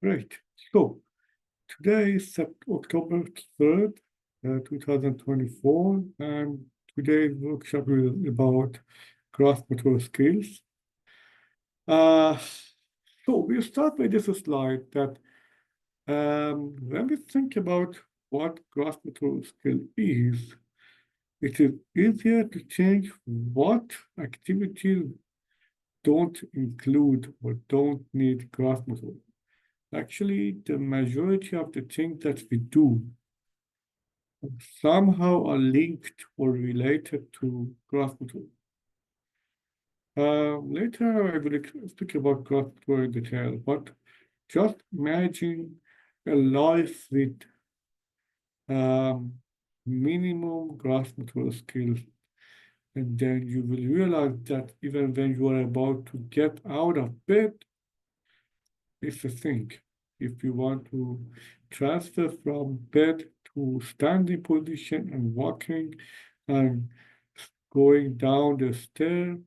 Great. So today is October 3rd, 2024, and today's workshop is about grasp motor skills. So we'll start with this slide that when we think about what grasp motor skill is, it is easier to change what activities don't include or don't need grasp motor. Actually, the majority of the things that we do somehow are linked or related to grasp motor. Later, I will speak about grasp motor in detail, but just imagine a life with minimum grasp motor skills, and then you will realize that even when you are about to get out of bed, it's a thing. If you want to transfer from bed to standing position and walking and going down the stair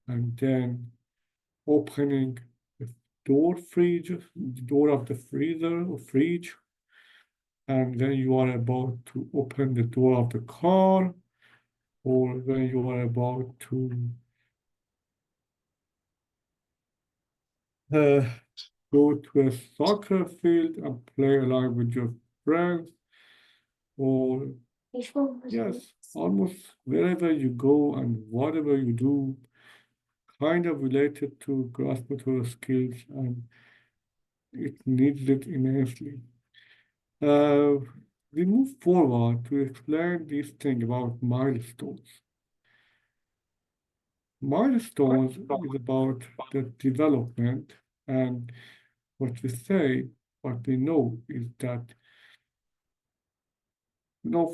and then opening the door of the freezer or fridge, and then you are about to open the door of the car, or when you are about to go to a soccer field and play along with your friends, or yes, almost wherever you go and whatever you do, kind of related to grasp motor skills, and it needs it immensely. We move forward to explain this thing about milestones. Milestones is about the development, and what we know is that,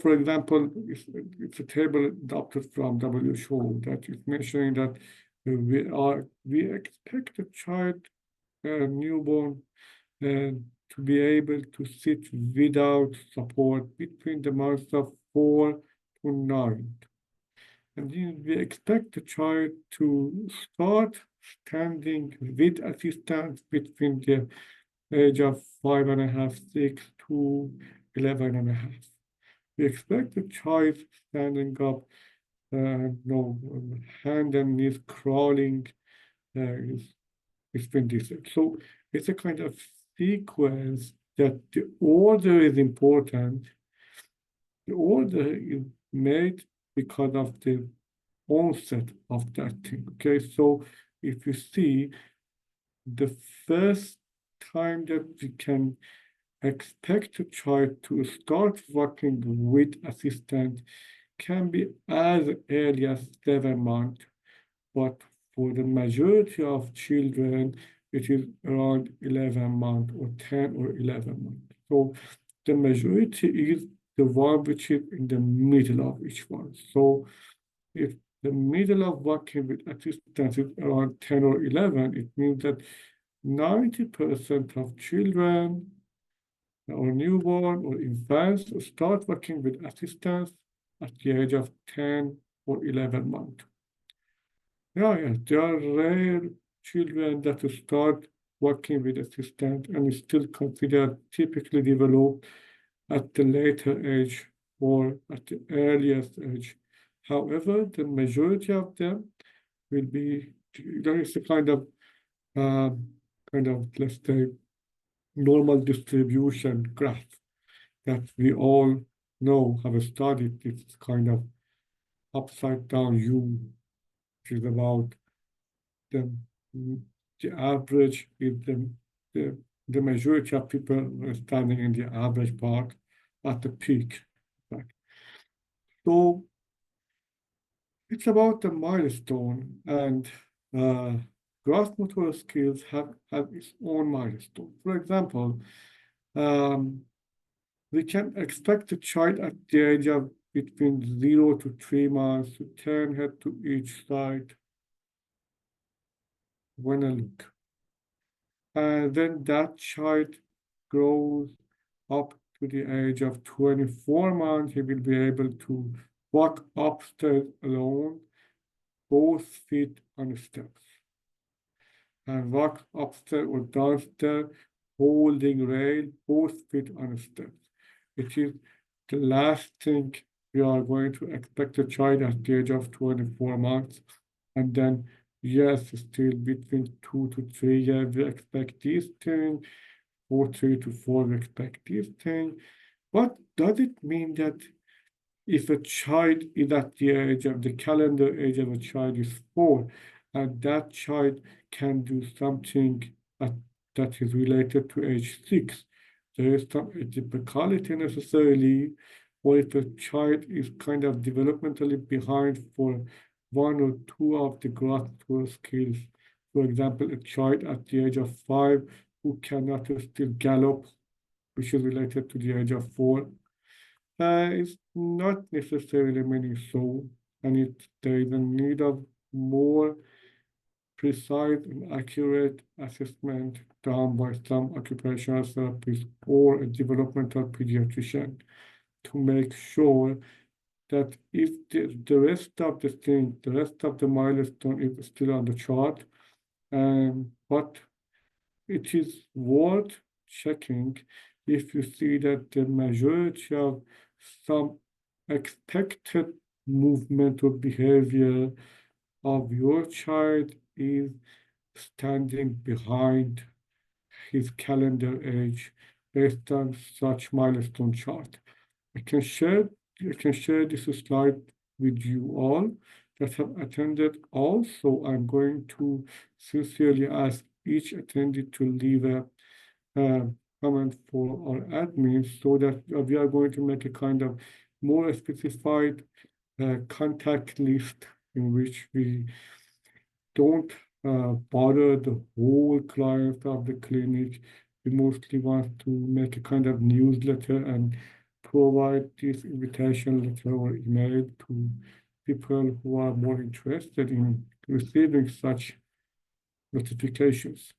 for example, it's a table adopted from WHO that is mentioning that we expect a child, newborn, to be able to sit without support between the months of 4 to 9. And then we expect the child to start standing with assistance between the age of 5.5, 6 to 11.5. We expect the child standing up, hand and knees crawling, is between this. So it's a kind of sequence that the order is important. The order is made because of the onset of that thing. Okay, so if you see, the first time that we can expect a child to start working with assistance can be as early as 7 months, but for the majority of children, it is around 11 months or 10 or 11 months. So the majority is the one which is in the middle of each one. So if the middle of working with assistance is around 10 or 11, it means that 90% of children or newborn or infants start working with assistance at the age of 10 or 11 months. Yeah, there are rare children that start working with assistance and is still considered typically developed at the later age or at the earliest age. However, the majority of them will be, there is a kind of, let's say, normal distribution graph that we all know, have studied this kind of upside down U, which is about the average is the majority of people standing in the average part at the peak. Right? So it's about the milestone, and grasp motor skills have its own milestone. For example, we can expect a child at the age of between 0 to 3 months to turn head to each side when I look. And then that child grows up to the age of 24 months. He will be able to walk upstairs alone, both feet on the steps, and walk upstairs or downstairs holding rail, both feet on steps. It is the last thing we are going to expect a child at the age of 24 months. And then, yes, still between 2 to 3 years, we expect this thing, or 3 to 4, we expect this thing. But does it mean that if a child is at the age of the calendar age of a child is 4, and that child can do something that is related to age 6, there is some atypicality necessarily, or if a child is kind of developmentally behind for 1 or 2 of the growth motor skills. For example, a child at the age of 5 who cannot still gallop, which is related to the age of 4. It's not necessarily meaning so, and there is a need of more precise and accurate assessment done by some occupational therapist or a developmental pediatrician to make sure that if the rest of the thing, the rest of the milestone is still on the chart, but it is worth checking if you see that the majority of some expected movement or behavior of your child is standing behind his calendar age based on such milestone chart. I can share this slide with you all that have attended. Also, I'm going to sincerely ask each attendee to leave a comment for our admins so that we are going to make a kind of more specified contact list in which we don't bother the whole clients of the clinic. We mostly want to make a kind of newsletter and provide this invitation letter or email to people who are more interested in receiving such notifications.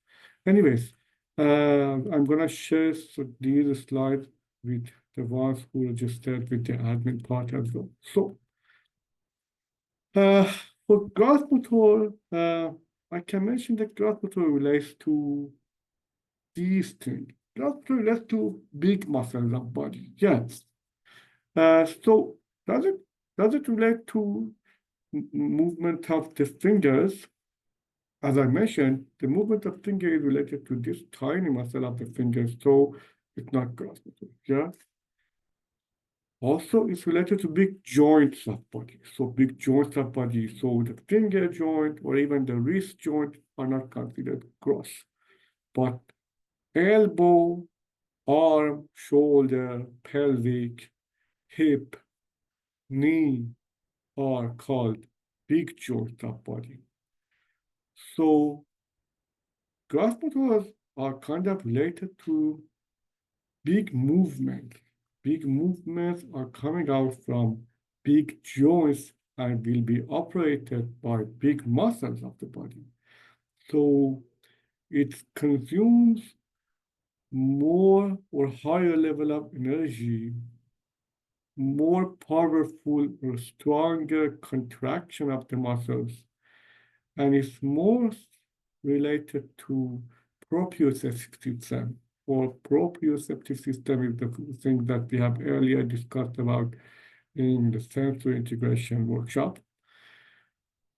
Anyways, I'm gonna share these slides with the ones who registered with the admin part as well. So, for growth motor, I can mention that growth motor relates to these things. Growth motor relates to big muscles of body. Yes. So does it relate to movement of the fingers? As I mentioned, the movement of finger is related to this tiny muscle of the finger, so it's not growth motor. Yeah. Also, it's related to big joints of body. So big joints of body, so the finger joint or even the wrist joint are not considered gross. But elbow, arm, shoulder, pelvic, hip, knee are called big joints of body. So gross motors are kind of related to big movements. Big movements are coming out from big joints and will be operated by big muscles of the body. So it consumes more or higher level of energy, more powerful or stronger contraction of the muscles, and it's more related to proprioceptive system, or proprioceptive system is the thing that we have earlier discussed about in the sensory integration workshop.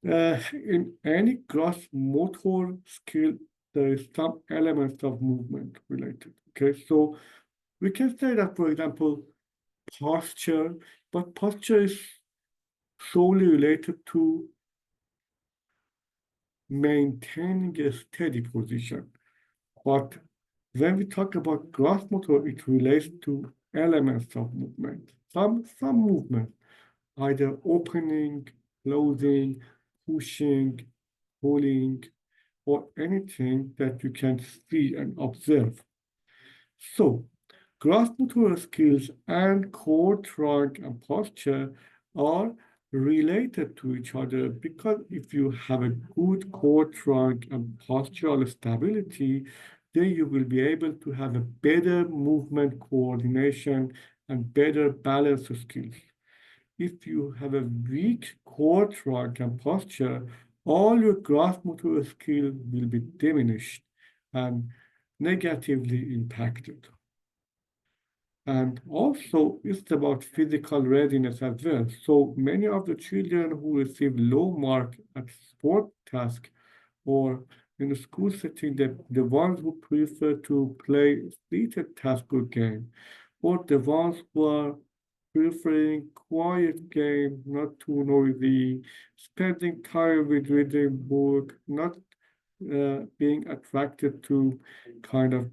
In any gross motor skill, there is some elements of movement related. Okay, so we can say that, for example, posture, but posture is solely related to maintaining a steady position. But when we talk about gross motor, it relates to elements of movement. Some movement, either opening, closing, pushing, pulling, or anything that you can see and observe. So, gross motor skills and core trunk and posture are related to each other, because if you have a good core trunk and postural stability, then you will be able to have a better movement coordination and better balance skills. If you have a weak core trunk and posture, all your gross motor skill will be diminished. And negatively impacted. And also, it's about physical readiness as well. So many of the children who receive low mark at sport task or in a school setting, the ones who prefer to play seated task or game, or the ones who are preferring quiet game, not too noisy, spending time with reading book, not being attracted to kind of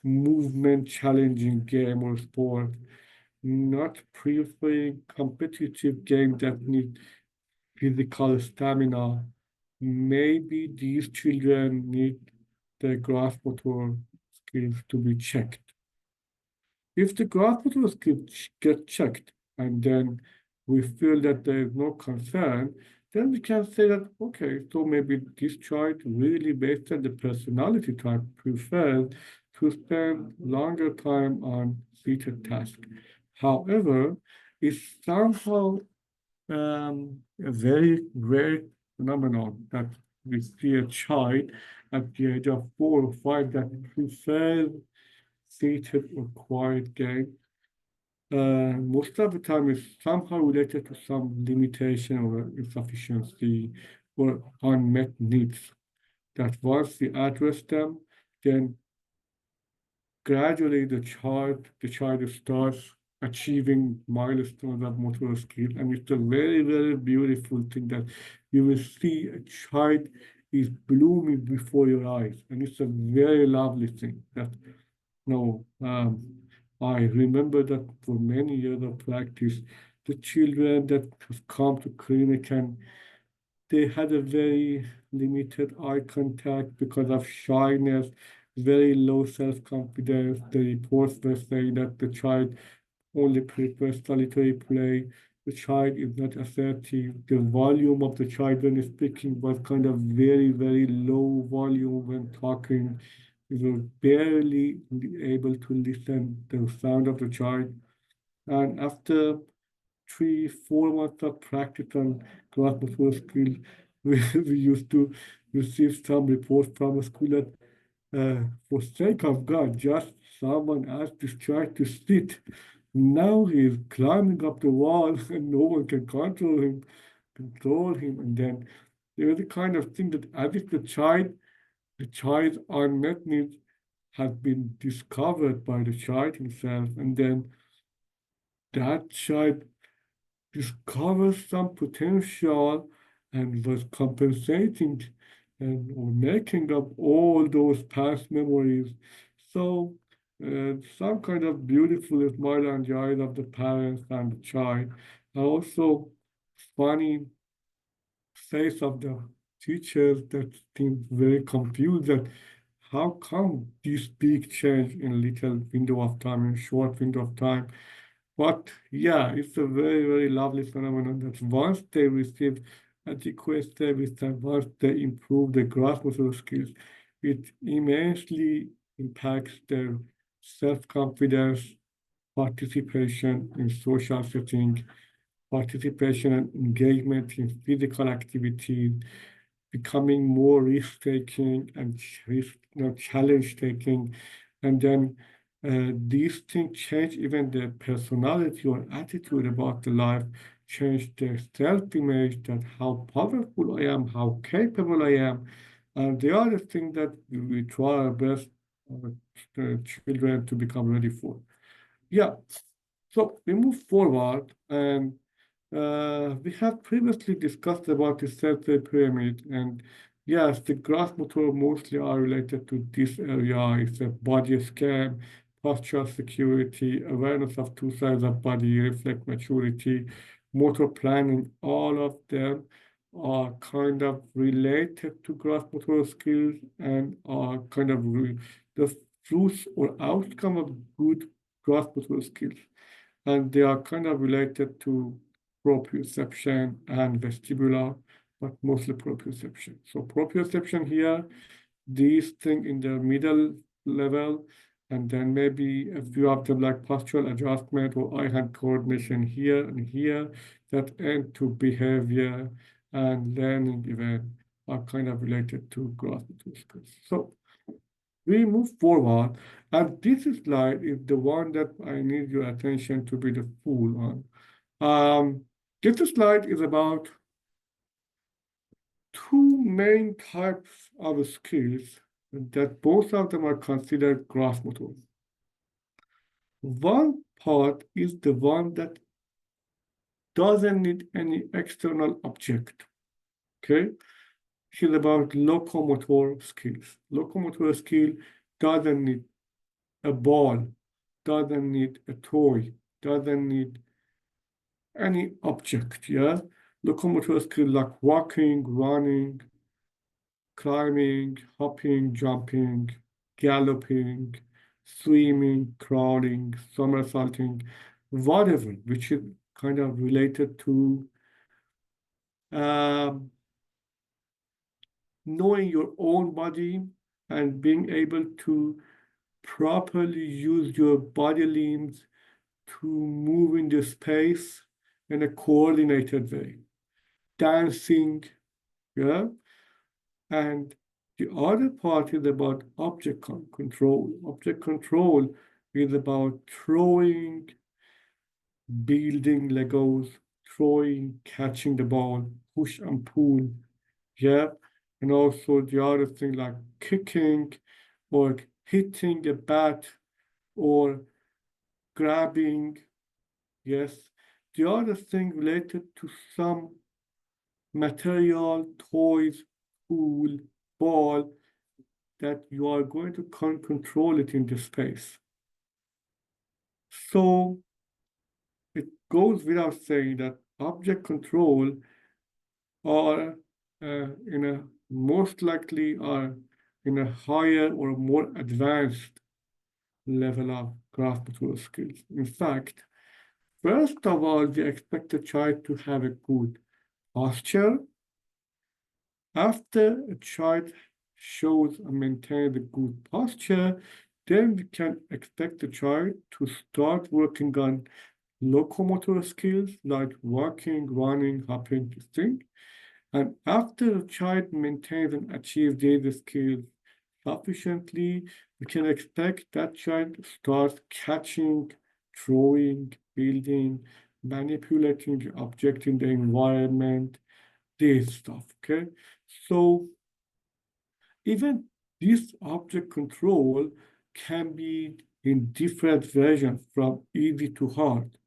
movement challenging game or sport, not preferring competitive game that need physical stamina. Maybe these children need their grasp motor skills to be checked. If the grasp motor skills get checked and then we feel that there is no concern, then we can say that, okay, so maybe this child really based on the personality type prefers to spend longer time on seated task. However, it's somehow a very rare phenomenon that we see a child at the age of 4 or 5 that prefers seated or quiet game. Most of the time it's somehow related to some limitation or insufficiency or unmet needs that once we address them, then gradually the child starts achieving milestones of motor skill. And it's a very, very beautiful thing that you will see a child is blooming before your eyes. And it's a very lovely thing that, no, I remember that for many years of practice, the children that have come to clinic and they had a very limited eye contact because of shyness, very low self-confidence. The reports were saying that the child only prefers solitary play. The child is not assertive. The volume of the child when speaking was kind of very, very low volume when talking. We were barely able to listen the sound of the child. And after 3, 4 months of practice on class before school, we used to receive some reports from a school that, for sake of God, just someone asked this child to sit. Now he's climbing up the wall and no one can control him. And then there's the kind of thing that as if the child's unmet needs have been discovered by the child himself, and then that child discovers some potential and was compensating and or making up all those past memories. So some kind of beautiful smile on the eyes of the parents and the child. And also funny face of the teachers that seem very confused that how come this big change in little window of time, in short window of time? But yeah, it's a very, very lovely phenomenon that once they receive adequate service and once they improve their grasp motor skills, it immensely impacts their self-confidence, participation in social setting, participation and engagement in physical activity, becoming more risk-taking and challenge-taking. And then these things change even their personality or attitude about the life, change their self-image, that how powerful I am, how capable I am. And the other thing that we try our best the children to become ready for. Yeah, so we move forward and we have previously discussed about the sensory pyramid, and yes, the grasp motor mostly are related to this area. It's a body scan, postural security, awareness of two sides of body, reflex maturity, motor planning. All of them are kind of related to grasp motor skills and are kind of the fruits or outcome of good grasp motor skills. And they are kind of related to proprioception and vestibular, but mostly proprioception. So proprioception here, these things in the middle level, and then maybe a few of them like postural adjustment or eye-hand coordination here and here that end to behavior and learning even are kind of related to grasp motor skills. So we move forward, and this slide is the one that I need your attention to be the full on. This slide is about two main types of skills that both of them are considered gross motor. One part is the one that doesn't need any external object, okay? It's about locomotor skills. Locomotor skill doesn't need a ball, doesn't need a toy, doesn't need any object, yeah? Locomotor skill like walking, running, climbing, hopping, jumping, galloping, swimming, crawling, somersaulting, whatever, which is kind of related to knowing your own body and being able to properly use your body limbs to move in the space in a coordinated way. Dancing, yeah? And the other part is about object control. Object control is about throwing, building Legos, throwing, catching the ball, push and pull, yeah? And also the other thing like kicking or hitting a bat or grabbing, yes. The other thing related to some material, toys, tool, ball, that you are going to control it in the space. So it goes without saying that object control are most likely are in a higher or more advanced level of gross motor skills. In fact, first of all, we expect the child to have a good posture. After a child shows and maintains a good posture, then we can expect the child to start working on locomotor skills like walking, running, hopping, twisting. And after the child maintains and achieves these skills sufficiently, we can expect that child to start catching, throwing, building, manipulating objects in the environment, this stuff, okay? So even this object control can be in different versions from easy to hard.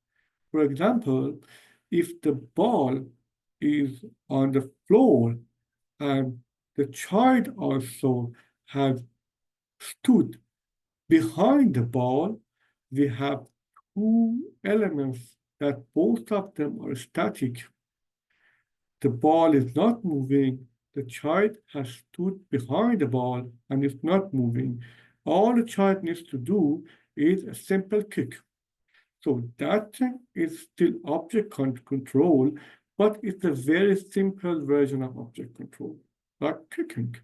For example, if the ball is on the floor and the child also has stood behind the ball, we have two elements that both of them are static. The ball is not moving. The child has stood behind the ball and is not moving. All the child needs to do is a simple kick. So that is still object control, but it's a very simple version of object control, like kicking.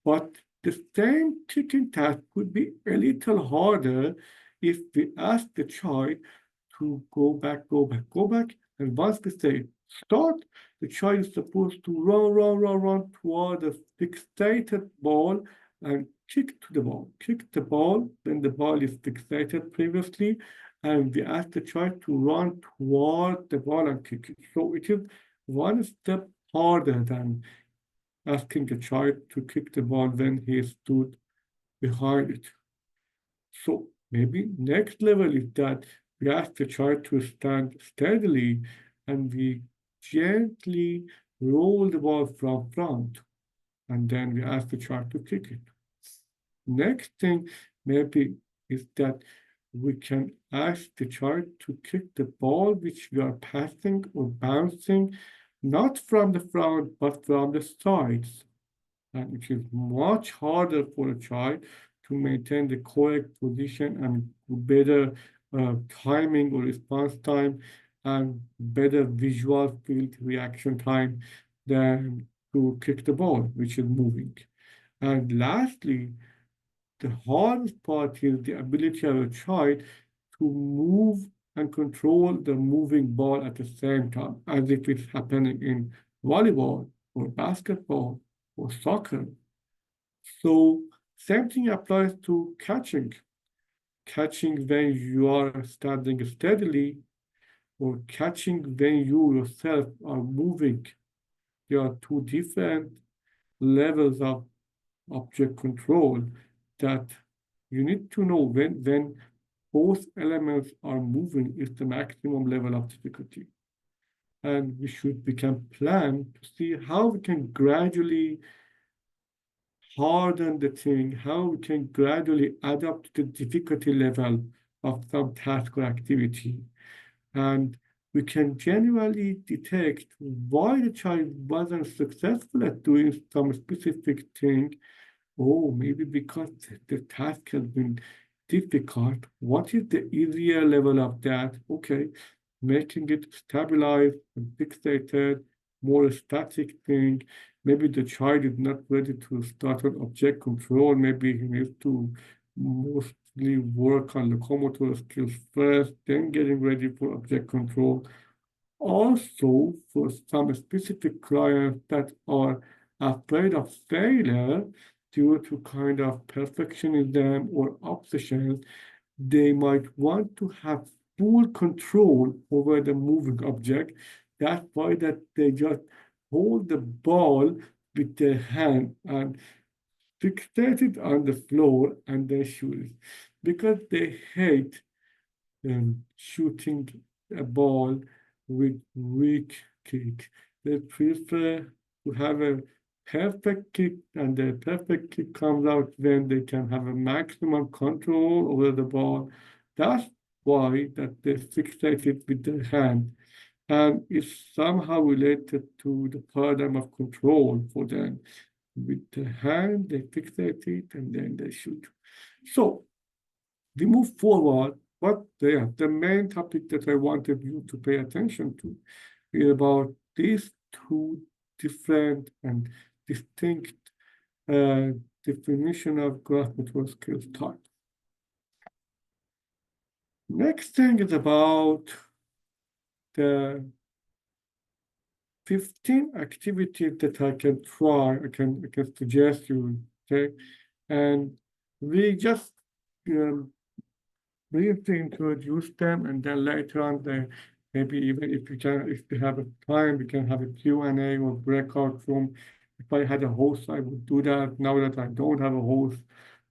But the same kicking task could be a little harder if we ask the child to go back, go back, go back. And once we say start, the child is supposed to run toward the fixated ball and kick to the ball. Kick the ball when the ball is fixated previously, and we ask the child to run toward the ball and kick it. So it is one step harder than asking a child to kick the ball when he stood behind it. So maybe next level is that we ask the child to stand steadily and we gently roll the ball from front, and then we ask the child to kick it. Next thing maybe is that we can ask the child to kick the ball which we are passing or bouncing, not from the front, but from the sides. And it is much harder for a child to maintain the correct position and better timing or response time and better visual field reaction time than to kick the ball, which is moving. And lastly, the hardest part is the ability of a child to move and control the moving ball at the same time, as if it's happening in volleyball or basketball or soccer. So Same thing applies to catching. Catching when you are standing steadily, or catching when you yourself are moving. There are two different levels of object control that you need to know when both elements are moving is the maximum level of difficulty. And we can plan to see how we can gradually harden the thing, how we can gradually adapt to the difficulty level of some task or activity. And we can generally detect why the child wasn't successful at doing some specific thing. Oh, maybe because the task has been difficult. What is the easier level of that? Okay, making it stabilized and fixated, more static thing. Maybe the child is not ready to start on object control. Maybe he needs to mostly work on locomotor skills first, then getting ready for object control. Also, for some specific clients that are afraid of failure due to kind of perfectionism or obsession, they might want to have full control over the moving object. That's why that they just hold the ball with their hand and fixate it on the floor and then shoot it. Because they hate shooting a ball with weak kick. They prefer to have a perfect kick, and the perfect kick comes out when they can have a maximum control over the ball. That's why that they fixate it with their hand. And it's somehow related to the paradigm of control for them. With the hand, they fixate it and then they shoot. So we move forward, but the main topic that I wanted you to pay attention to is about these two different and distinct definition of graph motor skills type. Next thing is about the 15 activities that I can try, I can suggest you, okay? And we just briefly introduce them, and then later on, maybe even if we have a time, we can have a Q&A or breakout room. If I had a host, I would do that. Now that I don't have a host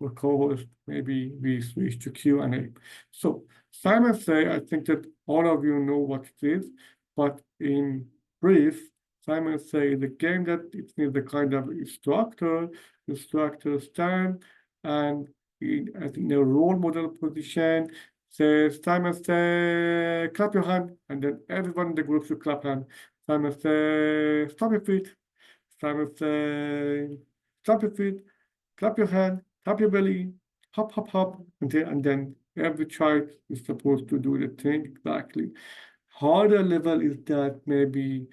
or co-host, maybe we switch to Q&A. So Simon Say, I think that all of you know what it is, but in brief, Simon Say is a game that it needs a kind of instructor stand, and in a role model position, say, Simon say, clap your hand, and then everyone in the group should clap hand. Simon say, stomp your feet. Simon say, stomp your feet, clap your hand, tap your belly, hop, hop, hop, and then every child is supposed to do the thing exactly. Harder level is that maybe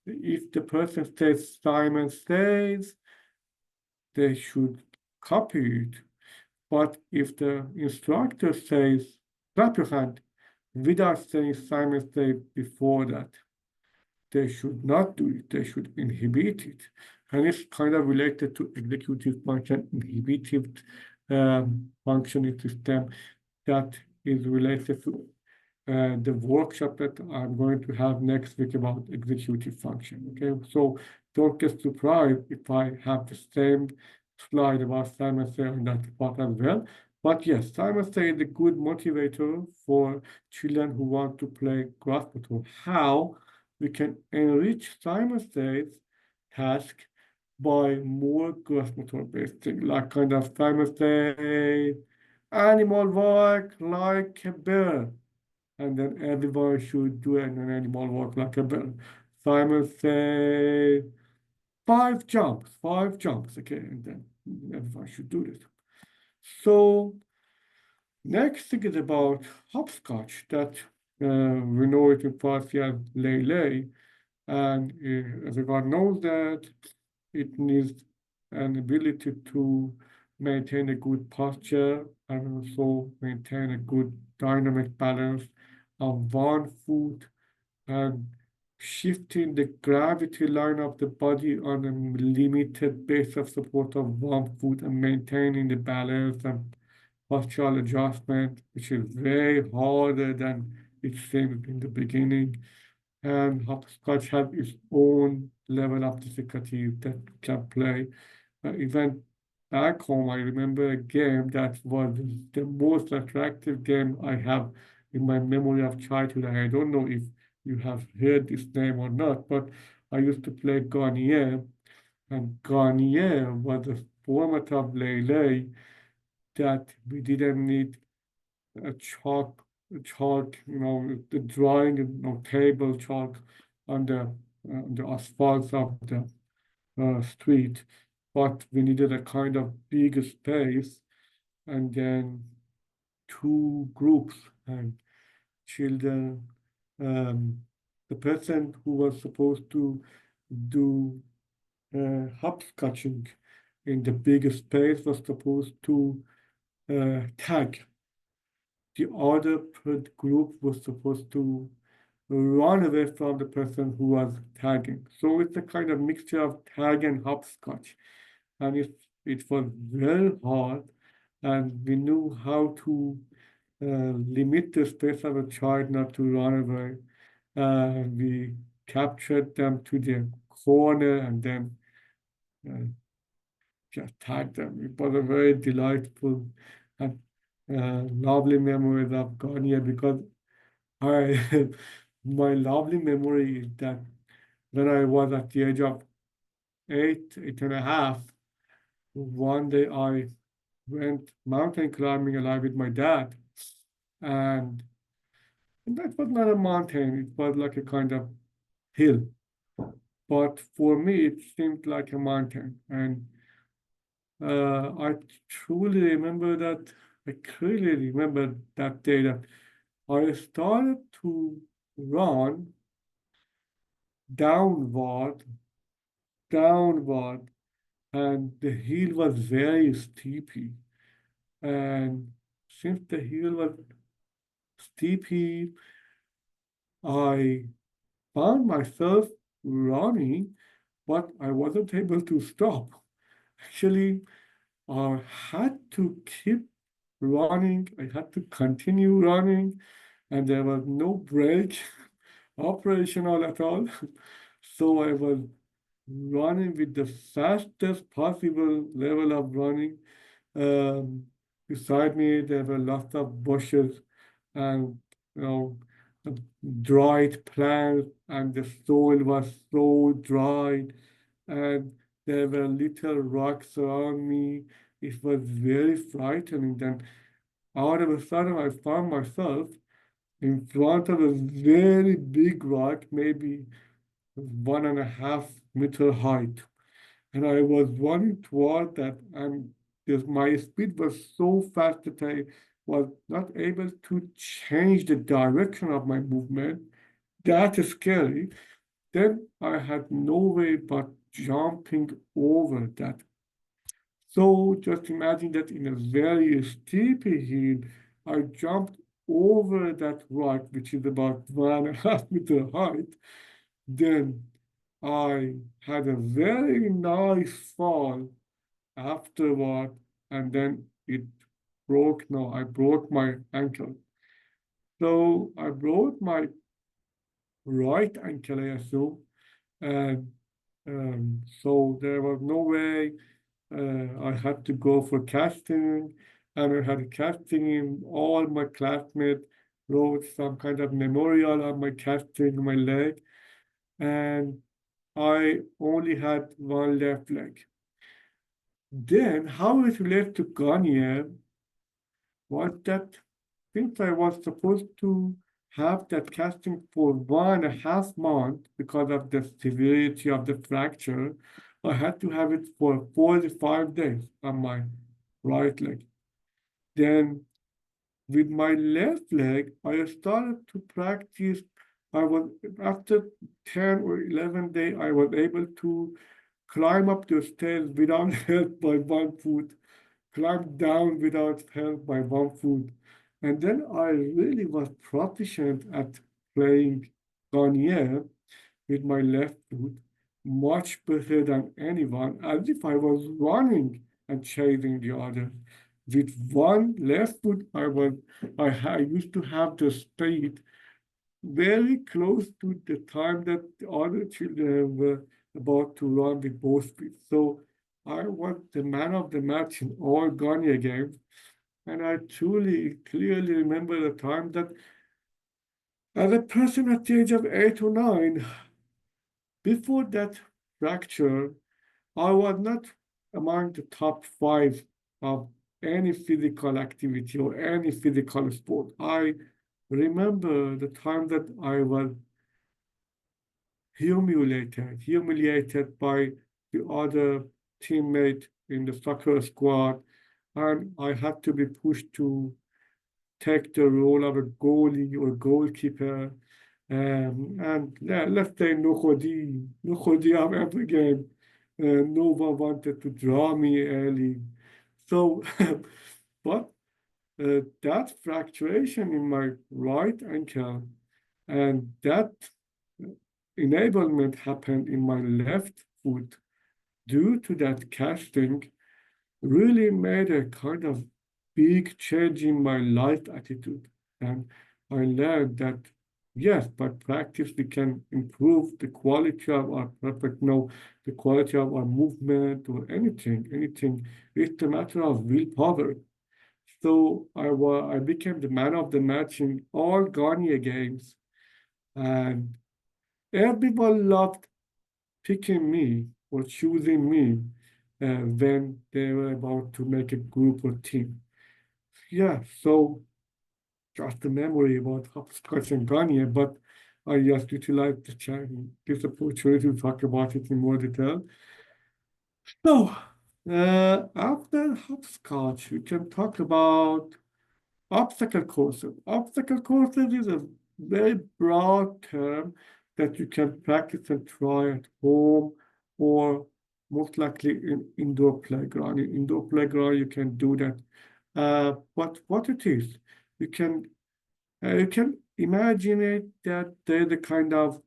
if the person says Simon says, they should copy it. But if the instructor says, clap your hand, without saying Simon said before that, they should not do it. They should inhibit it. And it's kind of related to executive function, inhibitive functioning system that is related to the workshop that I'm going to have next week about executive function. Okay, so don't get surprised if I have the same slide about Simon Say on that part as well. But yes, Simon Say is a good motivator for children who want to play graph motor. How we can enrich Simon Say's task by more graph motor based thing, like kind of Simon Say, animal walk like a bear. And then everybody should do an animal walk like a bear. Simon Say, 5 jumps, okay, and then everyone should do this. So next thing is about hopscotch, that we know it in Farsi as lay lay, and everyone knows that it needs an ability to maintain a good posture and also maintain a good dynamic balance of one foot and shifting the gravity line of the body on a limited base of support of 1 foot and maintaining the balance and postural adjustment, which is way harder than it seemed in the beginning. And hopscotch has its own level of difficulty that you can play. Even back home, I remember a game that was the most attractive game I have in my memory of childhood. I don't know if you have heard this name or not, but I used to play Garnier, and Garnier was a format of Lay that we didn't need a chalk, the drawing, table chalk on the asphalt of the street, but we needed a kind of big space, and then two groups and children. The person who was supposed to do hopscotching in the big space was supposed to tag. The other group was supposed to run away from the person who was tagging. So it's a kind of mixture of tag and hopscotch. And it was very hard, and we knew how to limit the space of a child not to run away. We captured them to the corner and then uh, just tagged them. It was a very delightful and lovely memories of Garnier, because I my lovely memory is that when I was at the age of 8.5, one day I went mountain climbing along with my dad, and that was not a mountain, it was like a kind of hill. But for me, it seemed like a mountain. And I truly remember that, I clearly remember that day that I started to run downward, downward, and the hill was very steepy. And since the hill was steepy, I found myself running, but I wasn't able to stop. Actually, I had to keep running. I had to continue running, and there was no break operational at all. So I was running with the fastest possible level of running. Um, Beside me, there were lots of bushes and you know dried plants, and the soil was so dried, and there were little rocks around me. It was very frightening. Then all of a sudden, I found myself in front of a very big rock, maybe 1.5 meter height. And I was running toward that, and my speed was so fast that I was not able to change the direction of my movement. That is scary. Then I had no way but jumping over that. So just imagine that in a very steep hill, I jumped over that rock, which is about 1.5 meter height. Then I had a very nice fall afterward, and then it broke. No, I broke my ankle. So I broke my right ankle, I assume, and so there was no way. I had to go for casting, and I had a casting in. All my classmates wrote some kind of memorial on my casting, my leg, and I only had one left leg. Then, how it relates to Garnier was that since I was supposed to have that casting for 1.5 months because of the severity of the fracture, I had to have it for 45 days on my right leg. Then, with my left leg, I started to practice. I was after 10 or 11 days, I was able to climb up the stairs without help by 1 foot, climb down without help by 1 foot. And then I really was proficient at playing Garnier. with my left foot much better than anyone, as if I was running and chasing the other. With one left foot, I used to have the speed very close to the time that the other children were about to run with both feet. So I was the man of the match in all Ghana games. And I truly, clearly remember the time that as a person at the age of 8 or 9, before that fracture, I was not among the top 5 of any physical activity or any physical sport. I remember the time that I was humiliated by the other teammate in the soccer squad, and I had to be pushed to take the role of a goalie or goalkeeper. And let's say nobody of every game. No one wanted to draw me early. So, but that fracturation in my right ankle and that enablement happened in my left foot due to that casting really made a kind of big change in my life attitude. And I learned that, yes, by practice, we can improve the quality of our perfect, no, the quality of our movement or anything. It's a matter of willpower. So I became the man of the match in all Ghana games. And everyone loved picking me or choosing me when they were about to make a group or team. Yeah, so just a memory about hopscotch and Ghana, but I just utilized this opportunity to talk about it in more detail. So, after hopscotch, we can talk about obstacle courses. Obstacle courses is a very broad term that you can practice and try at home or most likely in indoor playground. In indoor playground, you can do that. But what it is, you can imagine it that there's a kind of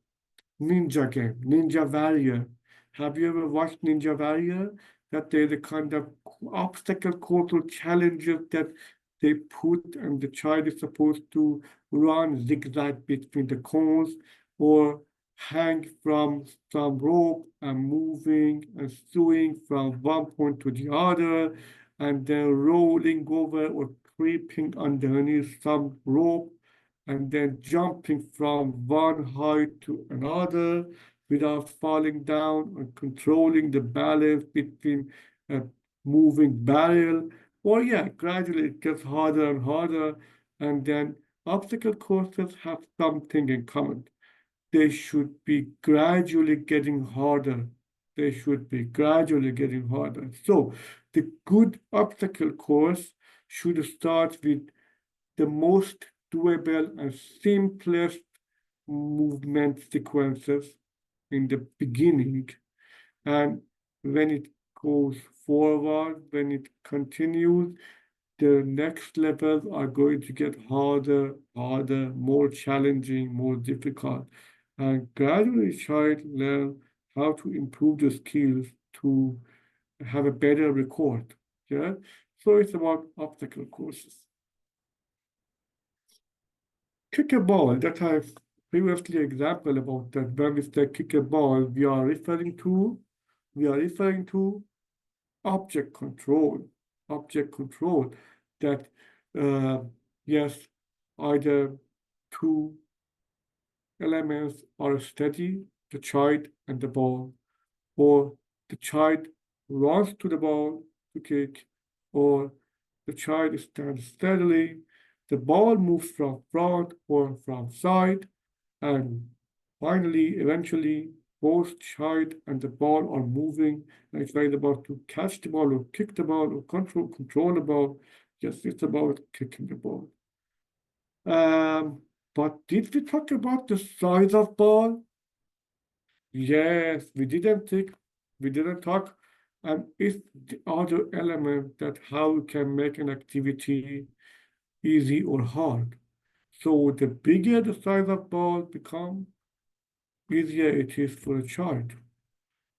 ninja game, Ninja Warrior. Have you ever watched Ninja Warrior? That there's a kind of obstacle course or challenges that they put, and the child is supposed to run zigzag between the cones or hang from some rope and moving and swing from one point to the other, and then rolling over or creeping underneath some rope and then jumping from one height to another without falling down and controlling the balance between a moving barrel. Or yeah, gradually it gets harder and harder. And then obstacle courses have something in common. They should be gradually getting harder. They should be gradually getting harder. So the good obstacle course should start with the most doable and simplest movement sequences in the beginning. And when it goes forward, when it continues, the next levels are going to get harder, more challenging, more difficult. And gradually, child learn how to improve the skills to have a better record. Yeah. So it's about obstacle courses. Kick a ball that I've previously example about that when we say kick a ball, we are referring to object control. Object control that yes, either two elements are steady, the child and the ball, or the child runs to the ball to kick, or the child stands steadily, the ball moves from front or from side, and finally, eventually, both child and the ball are moving, and it's either about to catch the ball or kick the ball or control the ball. Yes, it's about kicking the ball. But did we talk about the size of ball? Yes, we didn't talk, and it's the other element that how you can make an activity easy or hard. So the bigger the size of ball become, easier it is for a child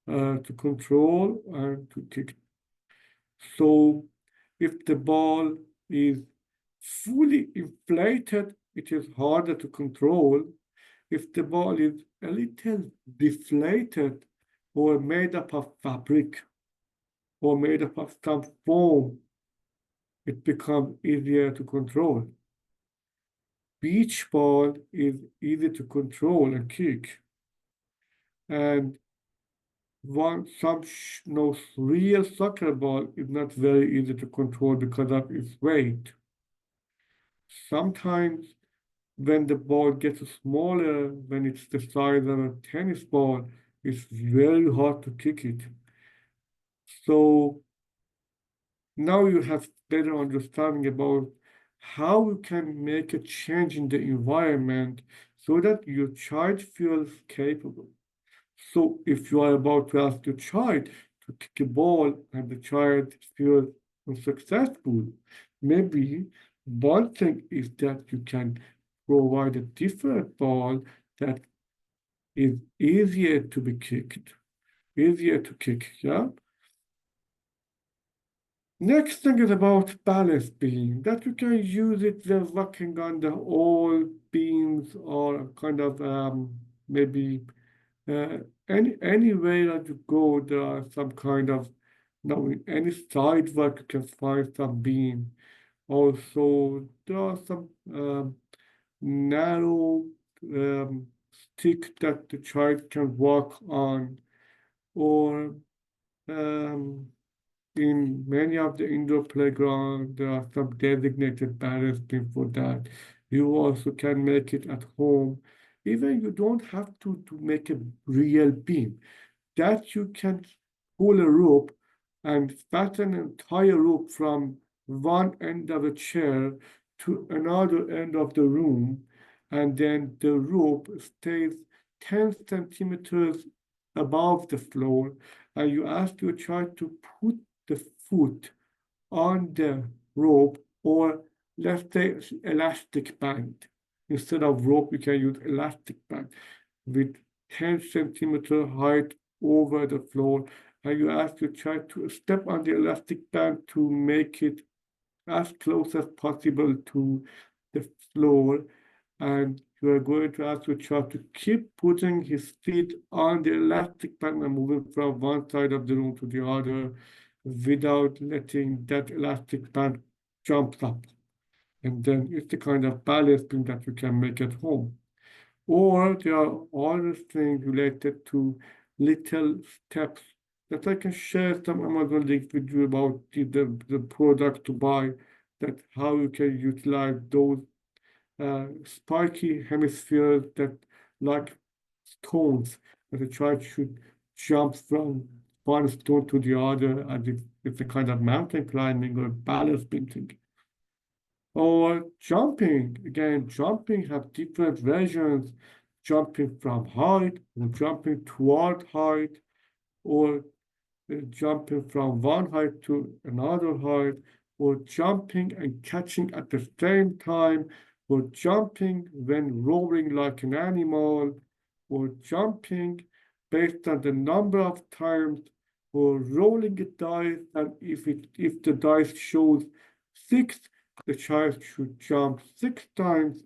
to control and to kick. So if the ball is fully inflated, it is harder to control. If the ball is a little deflated or made up of fabric or made up of some foam, it becomes easier to control. Beach ball is easy to control and kick. And real soccer ball is not very easy to control because of its weight. Sometimes when the ball gets smaller, when it's the size of a tennis ball, it's very hard to kick it. So now you have better understanding about how you can make a change in the environment so that your child feels capable. So if you are about to ask your child to kick a ball and the child feels unsuccessful, maybe one thing is that you can provide a different ball that is easier to be kicked, easier to kick, yeah? Next thing is about balance beam, that you can use it when working on the old beams or kind of maybe uh, any way that you go, there are some kind of, now in any side work you can find some beam. Also, there are some narrow stick that the child can walk on, or um, in many of the indoor playgrounds, there are some designated balance beam for that. You also can make it at home. Even you don't have to make a real beam. That you can pull a rope and fasten an entire rope from one end of a chair to another end of the room, and then the rope stays 10 centimeters above the floor, and you ask your child to put the foot on the rope, or let's say elastic band. Instead of rope, you can use elastic band with 10 centimeter height over the floor, and you ask your child to step on the elastic band to make it as close as possible to the floor, and you are going to ask your child to keep putting his feet on the elastic band and moving from one side of the room to the other without letting that elastic band jump up. And then it's the kind of balance beam that you can make at home. Or there are other things related to little steps that I can share some Amazon links with you about the product to buy, that how you can utilize those spiky hemispheres that like stones, that a child should jump from one stone to the other as if it's a kind of mountain climbing or balance beam thing. Or jumping, again, jumping have different versions, jumping from height, or jumping toward height, or jumping from one height to another height, or jumping and catching at the same time, or jumping when roaring like an animal, or jumping based on the number of times, or rolling a dice, and if the dice shows 6, the child should jump 6 times,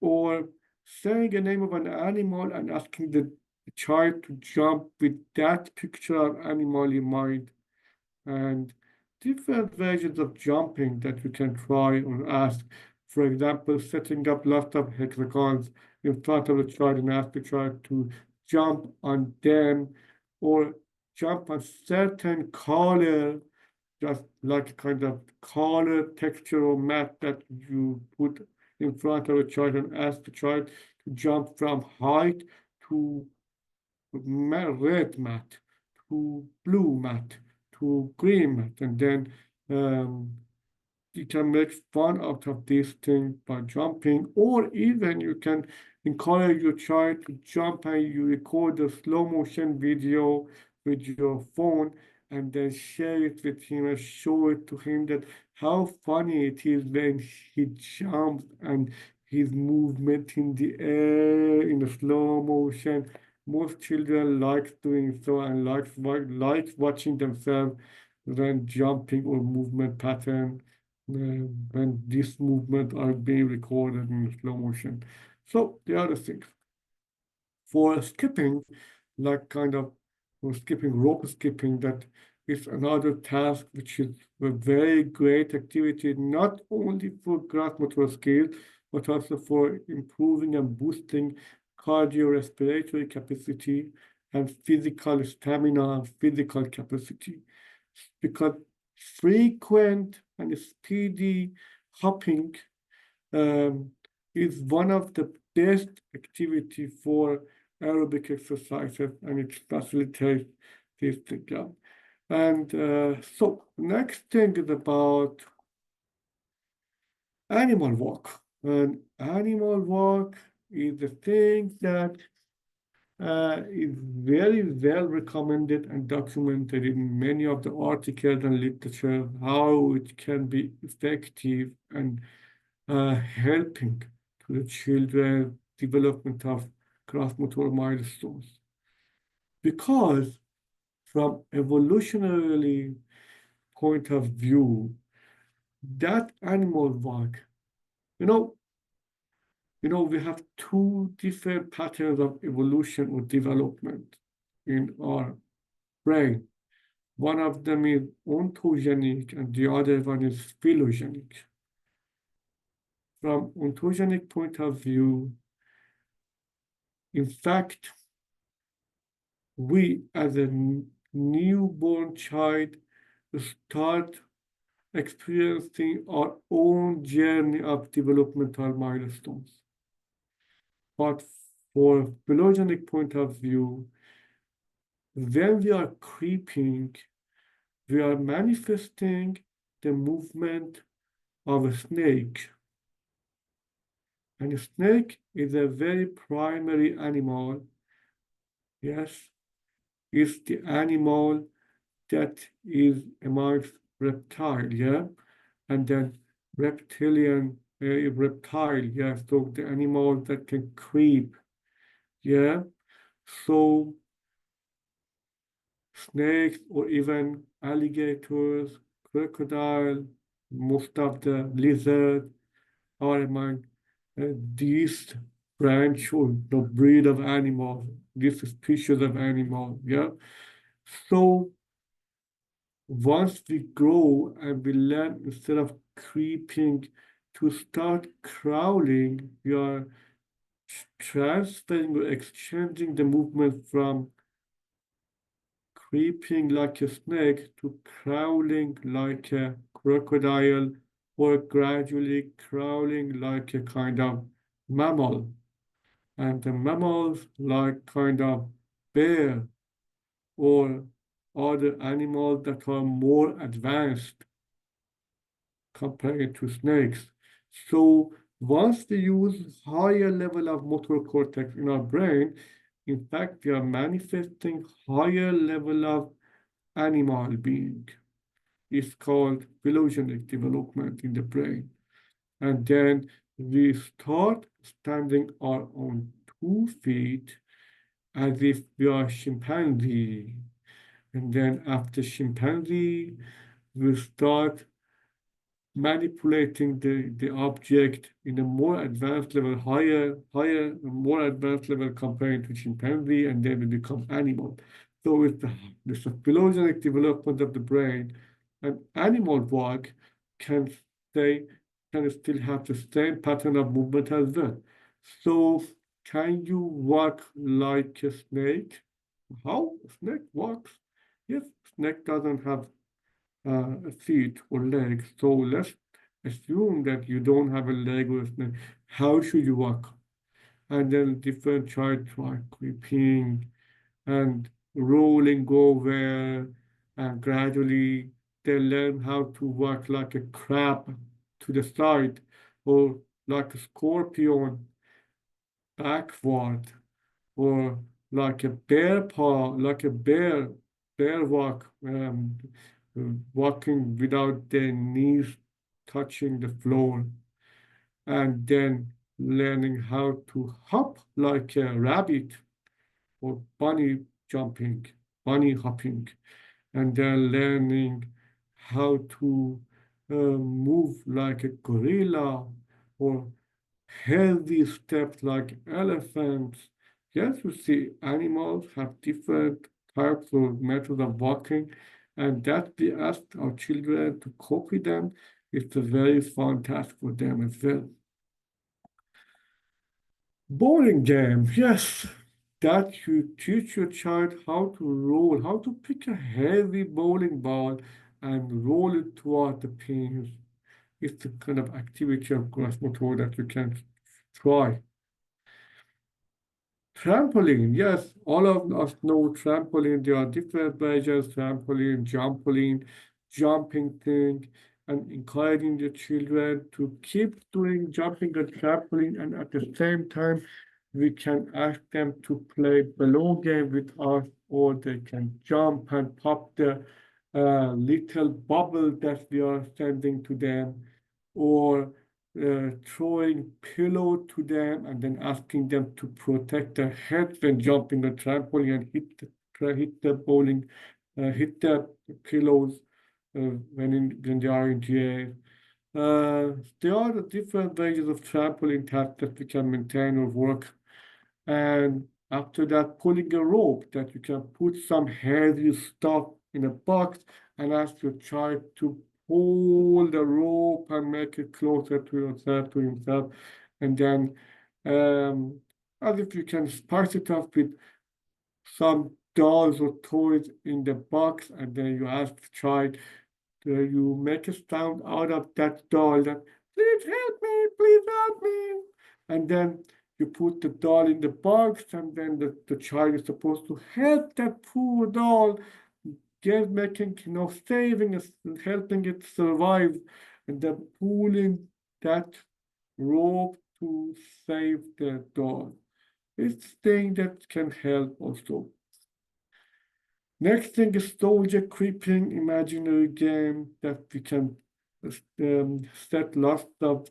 or saying the name of an animal and asking the child to jump with that picture of animal in mind, and different versions of jumping that you can try or ask. For example, setting up lots of hexagons in front of the child and ask the child to jump on them, or jump on certain color, just like kind of color texture or mat that you put in front of a child and ask the child to jump from height to red mat, to blue mat, to green mat, and then you can make fun out of this thing by jumping, or even you can encourage your child to jump and you record a slow motion video with your phone and then share it with him and show it to him that how funny it is when he jumps and his movement in the air in a slow motion. most children like doing so and like watching themselves when jumping or movement pattern when these movements are being recorded in slow motion. So the other things for skipping, like kind of for skipping, rope skipping, that is another task which is a very great activity, not only for gross motor skills, but also for improving and boosting cardiorespiratory capacity and physical stamina and physical capacity. Because frequent and speedy hopping is one of the best activity for aerobic exercises, and it facilitates this job. And so next thing is about animal walk. And animal walk is the thing that is very well recommended and documented in many of the articles and literature, how it can be effective and helping to the children development of gross motor milestones. Because from evolutionarily point of view, that animal walk, you know, we have two different patterns of evolution or development in our brain. One of them is ontogenic and the other one is phylogenetic. From ontogenic point of view, in fact, we as a newborn child start experiencing our own journey of developmental milestones. But for phylogenetic point of view, when we are creeping, we are manifesting the movement of a snake. And a snake is a very primary animal. Yes, it's the animal that is amongst reptile, yeah? And then reptilian, reptile, yeah? So the animal that can creep, yeah? So snakes or even alligators, crocodile, most of the lizard are among these branch or the breed of animals, this species of animal, yeah? So once we grow and we learn instead of creeping to start crawling, we are transferring or exchanging the movement from creeping like a snake to crawling like a crocodile or gradually crawling like a kind of mammal. And the mammals like kind of bear or other animals that are more advanced compared to snakes. So once we use higher level of motor cortex in our brain, in fact, we are manifesting higher level of animal being. It's called phylogenetic development in the brain. And then we start standing on our own 2 feet as if we are chimpanzee. And then after chimpanzee, we start manipulating the object in a more advanced level, more advanced level compared to chimpanzee, and then we become animal. So it's the phylogenetic development of the brain, and animal walk can can still have the same pattern of movement as well. So can you walk like a snake? How a snake walks? Yes, snake doesn't have feet or legs. So let's assume that you don't have a leg or a snake. How should you walk? And then different child try creeping and rolling over, and gradually they learn how to walk like a crab to the side or like a scorpion backward or like a bear paw, like a bear walk, walking without their knees touching the floor, and then learning how to hop like a rabbit or bunny jumping, bunny hopping, and they're learning how to move like a gorilla or healthy steps like elephants. Yes, you see, animals have different types of methods of walking, and that we ask our children to copy them. It's a very fun task for them as well. Bowling game, yes, that you teach your child how to roll, how to pick a heavy bowling ball and roll it toward the pins. It's the kind of activity of gross motor that you can try. Trampoline, yes, all of us know trampoline. There are different versions, trampoline, jumping thing, and encouraging the children to keep doing jumping and trampoline, and at the same time, we can ask them to play balloon game with us, or they can jump and pop the little bubble that we are sending to them, or throwing pillow to them and then asking them to protect their head when jumping a trampoline and hit the bowling, hit the pillows when they are in the air. There are the different versions of trampoline tasks that we can maintain or work. And after that, pulling a rope that you can put some heavy stuff in a box and ask your child to pull the rope and make it closer to yourself, to himself. And then, as if you can spice it up with some dolls or toys in the box, and then you ask the child, you make a sound out of that doll that, please help me, please help me. And then you put the doll in the box, and then the child is supposed to help that poor doll, making, saving it and helping it survive, and then pulling that rope to save the doll. It's thing that can help also. Next thing is soldier creeping, imaginary game that we can set lots of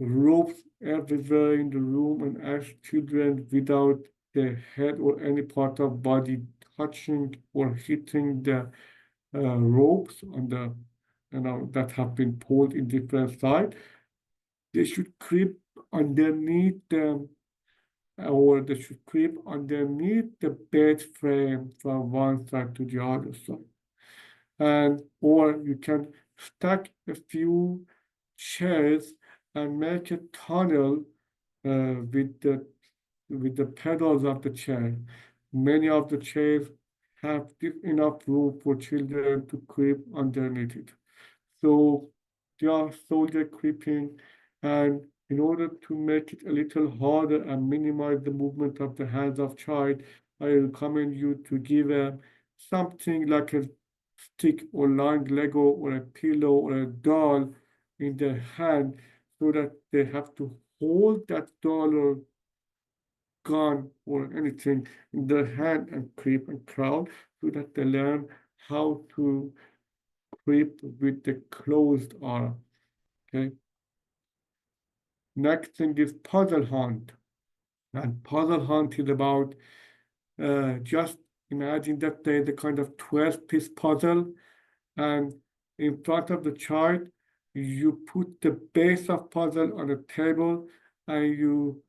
ropes everywhere in the room and ask children without their head or any part of body touching or hitting the ropes on the, that have been pulled in different sides. They should creep underneath them, or they should creep underneath the bed frame from one side to the other side. And or you can stack a few chairs and make a tunnel with the pedals of the chair. Many of the chairs have enough room for children to creep underneath it. So they are soldier creeping, and in order to make it a little harder and minimize the movement of the hands of child, I recommend you to give something like a stick or long Lego or a pillow or a doll in their hand, so that they have to hold that doll or gun or anything in their hand and creep and crawl, so that they learn how to creep with the closed arm. Okay. Next thing is puzzle hunt. And puzzle hunt is about just imagine that there's a kind of 12-piece puzzle, and in front of the child, you put the base of puzzle on a table, and you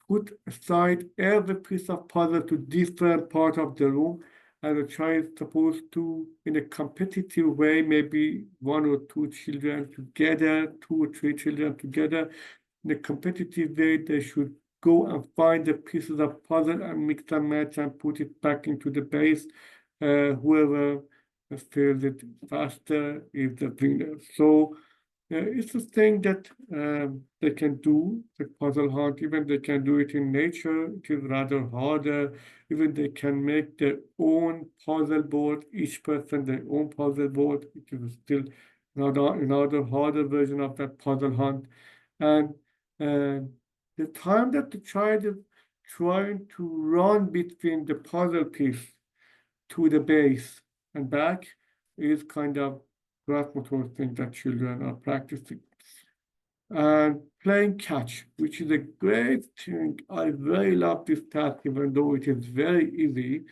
put aside every piece of puzzle to different part of the room, and the child is supposed to, in a competitive way, maybe one or two children together, 2 or 3 children together, in a competitive way, they should go and find the pieces of puzzle and mix and match and put it back into the base. Whoever fills it faster is the winner. So it's a thing that they can do, the puzzle hunt. Even they can do it in nature. It is rather harder. Even they can make their own puzzle board, each person their own puzzle board. It is still another harder version of that puzzle hunt. And the time that the child is trying to run between the puzzle piece to the base and back is kind of graph motor thing that children are practicing. and playing catch, which is a great thing. I very love this task, even though it is very easy,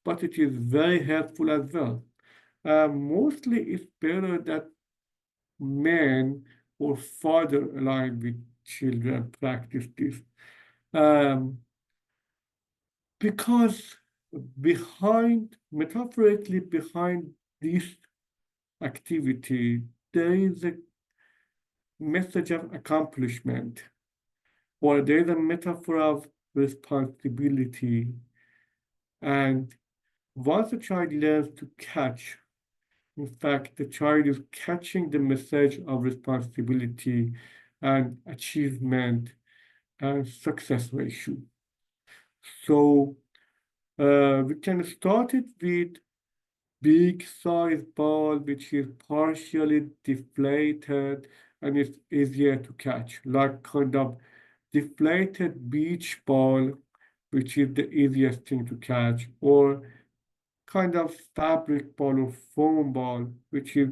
but it is very helpful as well. Mostly it's better that men or father aligned with children practice this. Because metaphorically behind this activity, there is a message of accomplishment, or there is a metaphor of responsibility. And once a child learns to catch, in fact, the child is catching the message of responsibility and achievement and success ratio. So we can start it with big size ball, which is partially deflated and it's easier to catch, like kind of deflated beach ball, which is the easiest thing to catch, or kind of fabric ball or foam ball, which is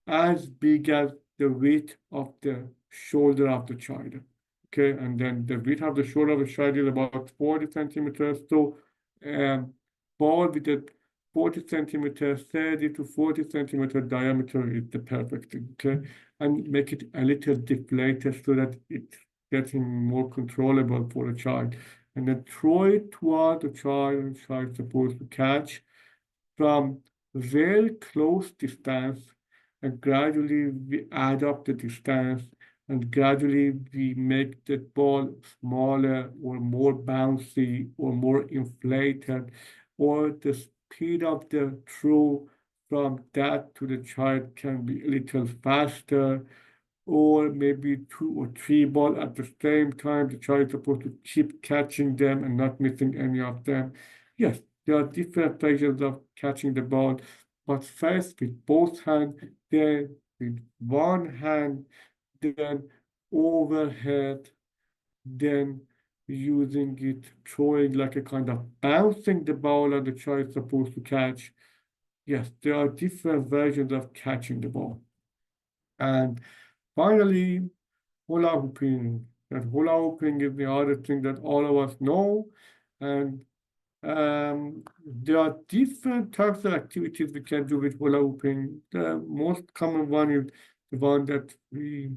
as big as the width of the shoulder of the child. Okay, and then the width of the shoulder of the child is about 40 centimeters. So ball with a 40 centimeter, 30 to 40 centimeter diameter is the perfect thing. Okay, and make it a little deflated so that it's getting more controllable for the child. And then throw it toward the child, and the child is supposed to catch from very close distance, and gradually we add up the distance, and gradually we make the ball smaller or more bouncy or more inflated, or the speed of the throw from that to the child can be a little faster, or maybe 2 or 3 balls at the same time. The child is supposed to keep catching them and not missing any of them. Yes, there are different versions of catching the ball, but first with both hands, then with one hand, then overhead, then using it, throwing like a kind of bouncing the ball and the child is supposed to catch. Yes, there are different versions of catching the ball. And finally, hula hooping. That hula hooping is the other thing that all of us know. And there are different types of activities we can do with hula hooping. The most common one is the one that we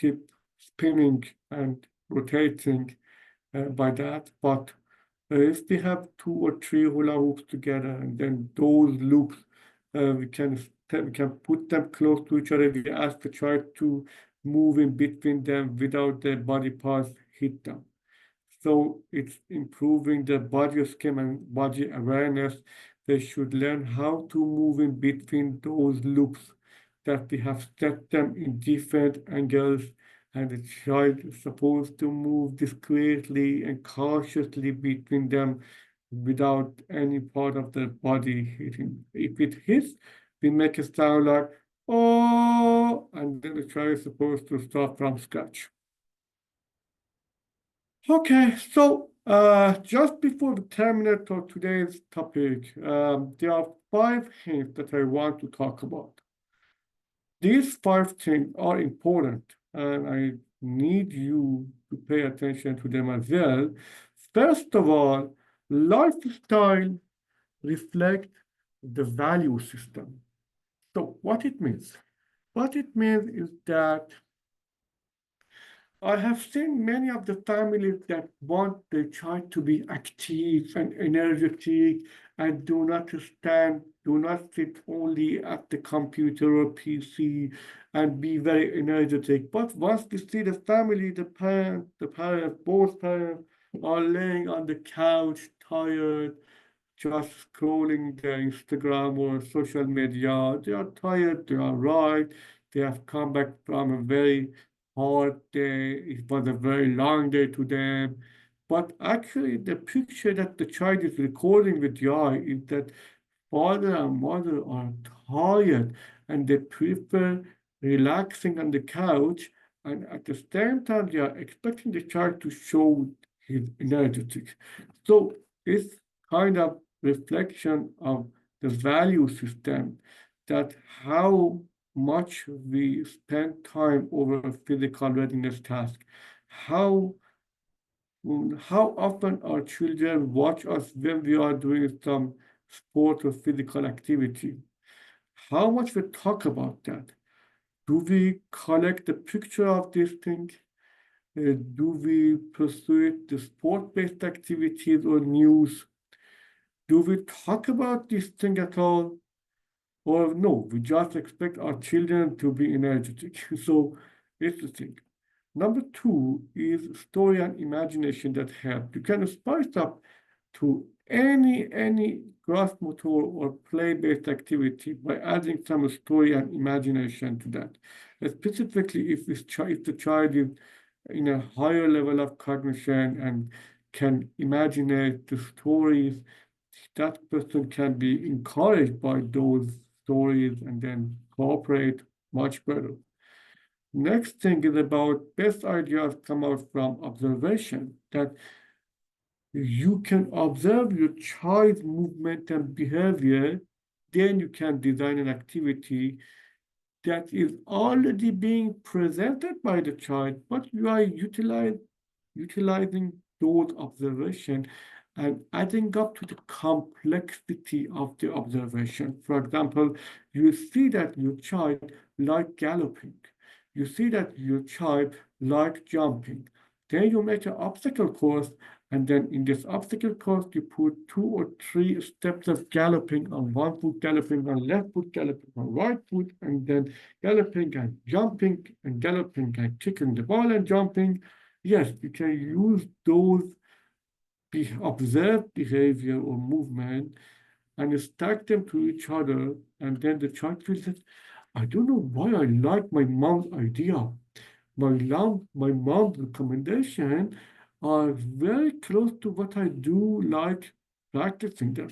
keep spinning and rotating by that. But if we have 2 or 3 hula hoops together, and then those loops, we can put them close to each other. We ask the child to move in between them without their body parts hit them. So it's improving the body scheme and body awareness. They should learn how to move in between those loops, that we have set them in different angles, and the child is supposed to move discreetly and cautiously between them without any part of the body hitting. If it hits, we make a sound like, oh, and then the child is supposed to start from scratch. Okay, so just before we terminate today's topic, there are 5 hints that I want to talk about. These 5 things are important, and I need you to pay attention to them as well. First of all, lifestyle reflects the value system. So what it means? What it means is that I have seen many of the families that want their child to be active and energetic and do not sit only at the computer or PC and be very energetic. But once we see the family, both parents are laying on the couch, tired, just scrolling their Instagram or social media. They are tired, they are right. They have come back from a very hard day. It was a very long day to them. But actually, the picture that the child is recording with the eye is that father and mother are tired and they prefer relaxing on the couch. And at the same time, they are expecting the child to show his energetic. So it's kind of reflection of the value system, that how much we spend time over a physical readiness task. How often our children watch us when we are doing some sport or physical activity? How much we talk about that? Do we collect the picture of this thing? Do we pursue the sport-based activities or news? Do we talk about this thing at all? Or no, we just expect our children to be energetic. So it's the thing. Number two is story and imagination that help. You can spice up to any grasp motor or play-based activity by adding some story and imagination to that. Specifically, if the child is in a higher level of cognition and can imagine the stories, that person can be encouraged by those stories and then cooperate much better. Next thing is about best ideas come out from observation, that you can observe your child's movement and behavior, then you can design an activity that is already being presented by the child, but you are utilizing those observations and adding up to the complexity of the observation. For example, you see that your child like galloping. You see that your child like jumping. Then you make an obstacle course, and then in this obstacle course, you put 2 or 3 steps of galloping on one foot, galloping on left foot, galloping on right foot, and then galloping and jumping and galloping and kicking the ball and jumping. Yes, you can use those observed behavior or movement and stack them to each other, and then the child feels that I don't know why I like my mom's idea. My mom's recommendation are very close to what I do like practicing them.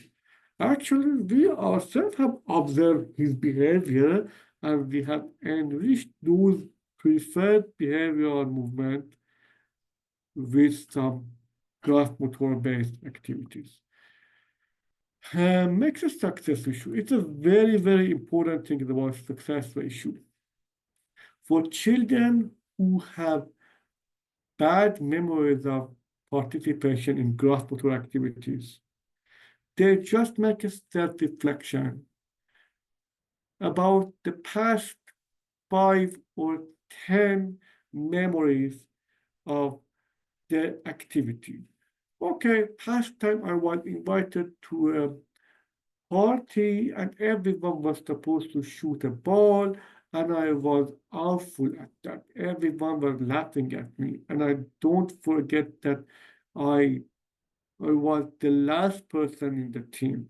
Actually, we ourselves have observed his behavior and we have enriched those preferred behavioral movement with some grasp motor-based activities. Makes a success issue. It's a very, very important thing about success ratio. For children who have bad memories of participation in grasp motor activities, they just make a self-reflection about the past 5 or 10 memories of the activity. Okay, past time I was invited to a party and everyone was supposed to shoot a ball and I was awful at that. Everyone was laughing at me. And I don't forget that I was the last person in the team.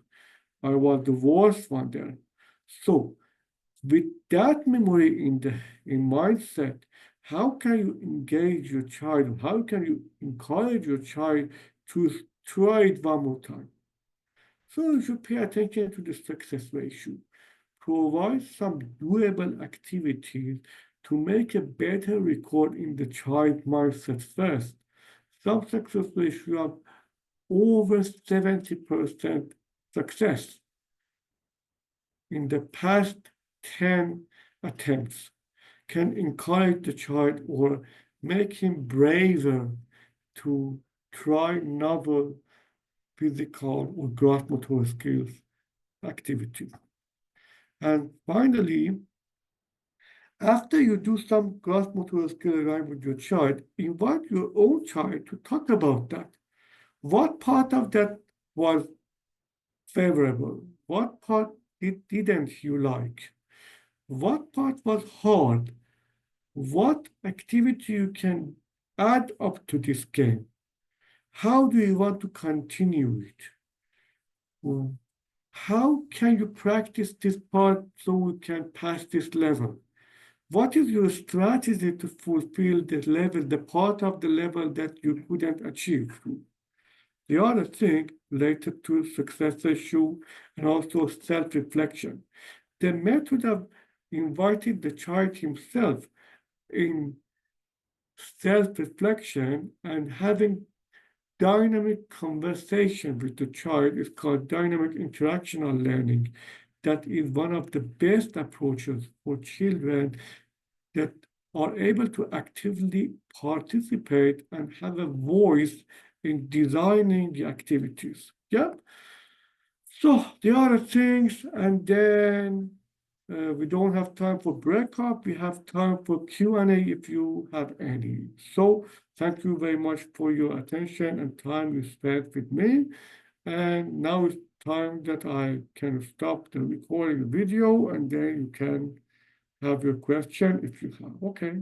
I was the worst one there. So with that memory in mindset, how can you engage your child? How can you encourage your child to try it one more time? So you should pay attention to the success ratio. Provide some doable activities to make a better record in the child mindset first. Some success ratio of over 70% success in the past 10 attempts can encourage the child or make him braver to try novel physical or grasp motor skills activities. And finally, after you do some grasp motor skill around with your child, invite your own child to talk about that. What part of that was favorable? What part didn't you like? What part was hard? What activity you can add up to this game? How do you want to continue it? How can you practice this part so you can pass this level? What is your strategy to fulfill the level, the part of the level that you couldn't achieve? The other thing related to success issue and also self-reflection. The method of inviting the child himself in self-reflection and having dynamic conversation with the child is called dynamic interactional learning. that is one of the best approaches for children that are able to actively participate and have a voice in designing the activities. Yeah. So the other things, and then we don't have time for breakup. We have time for Q&A if you have any. So thank you very much for your attention and time you spent with me. And now it's time that I can stop the recording the video, and then you can have your question if you have. Okay.